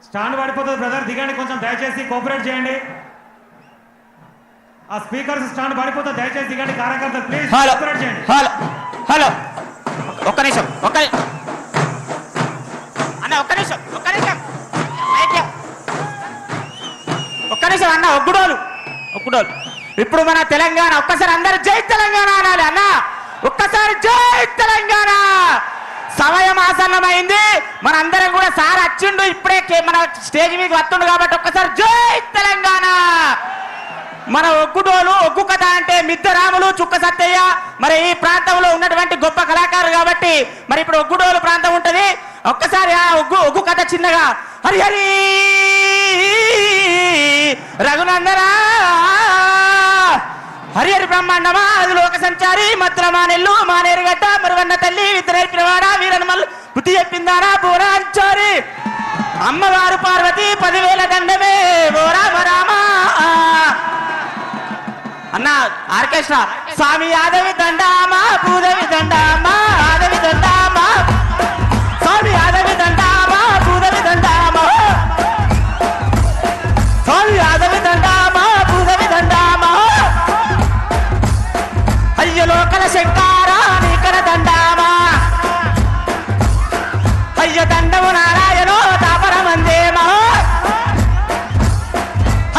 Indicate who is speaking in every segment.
Speaker 1: Stand పడిపోతుంది brother, దిగండి కొంచెం దయచేసి కోఆపరేట్ చేయండి. ఆ స్పీకర్స్ స్టాండ్ పడిపోతుంది, దయచేసి దిగండి కార్యకర్తలు ప్లీజ్ కోఆపరేట్ చేయండి.
Speaker 2: హలో హలో ఒక్క నిమిషం అన్న, ఒక్క నిమిషం అన్న. ఒగ్గుడోలు ఇప్పుడు మన తెలంగాణ ఒక్కసారి అందరు జై తెలంగాణ అనాలి అన్న. ఒక్కసారి జై తెలంగాణ. సమయం ఆసన్నమైంది, మనందరం కూడా సార్ వచ్చిండు ఇప్పుడే మన స్టేజ్ మీద వస్తుండు కాబట్టి ఒక్కసారి జై తెలంగాణ. మన ఒగ్గుడోలు ఒగ్గు కథ అంటే మిద్దరాములు చుక్క సత్తయ్య మరి ఈ ప్రాంతంలో ఉన్నటువంటి గొప్ప కళాకారులు కాబట్టి మరి ఇప్పుడు ఒగ్గుడోలు ప్రాంతం ఉంటది. ఒక్కసారి ఆ ఒగ్గు కథ చిన్నగా హరి హరి రఘునందనా హరి హరి బ్రహ్మాండమా అది లోక సంచారి మద్ర మానెల్లు మానేరుగడ్డ మరువన్న తల్లి విత్తరైపినవాడ వీరనమల్లు బుద్ధి చెప్పిందారా బోరా అంచారి అమ్మవారు పార్వతి 10,000 దండమే బోరా రామా అన్న. ఆర్కెస్ట్రా స్వామి యాదవి దండామా భూదేవి దండామా ఆదవి దండామా స్వామి యాదవి దండామా భూదేవి దండామా స్వామి యాదవి దండామా భూదేవి దండామా అయ్య లోకల శంకారా నీకర దండామా అయ్య దండము నారాయణో తాపరమందేమా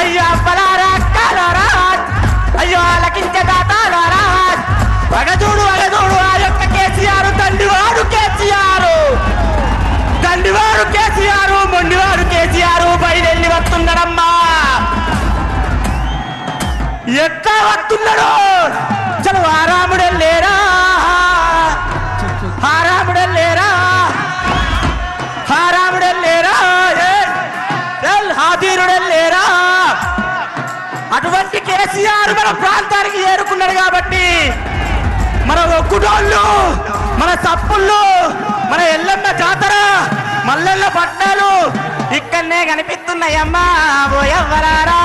Speaker 2: అయ్య అబ్బలారా అక్కలారా అయ్యో ఆలకించే దాతాలారా వగదూడు ఆ యొక్క కేసీఆర్ దండివాడు కేసీఆర్ మొండివాడు కేసీఆర్ బయలుదేరి వస్తున్నాడమ్మా. ఎట్లా వస్తున్నాడు చలు ఆరాముడెళ్ళేరా హాదీరుడెళ్ళేరా. అటువంటి కేసీఆర్ మన ప్రాంతానికి చేరుకున్నాడు కాబట్టి మన ఒగ్గుడోళ్ళు మన తప్పుళ్ళు మన ఎల్లమ్మ జాతర మల్లెల్ల పట్నాలు ఇక్కడనే కనిపిస్తున్నాయమ్మా పోయవ్వరారా.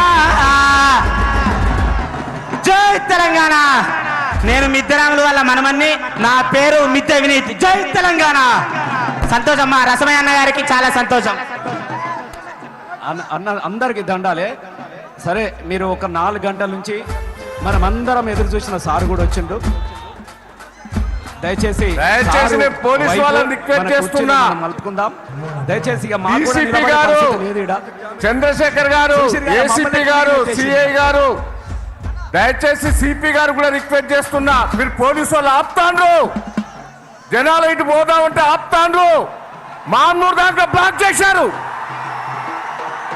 Speaker 2: జై తెలంగాణ. నేను మిద్దరాములు వల్ల మనమన్ని, నా పేరు మిద్దె వినీత్. జై తెలంగాణ. సంతోషమ్మా రసమయ్య అన్న గారికి చాలా సంతోషం.
Speaker 3: అన్న అందరికి దండాలే. సరే మీరు ఒక 4 గంటల నుంచి మనం అందరం ఎదురు చూసిన సార్ కూడా వచ్చిండు. దయచేసి
Speaker 4: పోలీసు వాళ్ళని రిక్వెస్ట్ చేస్తున్నా,
Speaker 3: మలుపుకుందాం దయచేసి.
Speaker 4: చంద్రశేఖర్ గారు, ఏసీపీ గారు, సిఐ గారు, దయచేసి సిపి గారు కూడా రిక్వెస్ట్ చేస్తున్నా. మీరు పోలీసు వాళ్ళు ఆపుతాండ్రు, జనాలు ఇటు పోదామంటే ఆపుతాండ్రు. మాన్నూరు దాంట్లో బ్లాక్ చేశారు.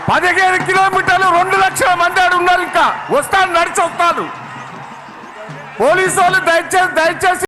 Speaker 4: 15 కిలోమీటర్లు 2 లక్షల మంది ఆడు ఉన్నారు. ఇంకా వస్తాను, నడిచి వస్తాను. పోలీసు వాళ్ళు దయచేసి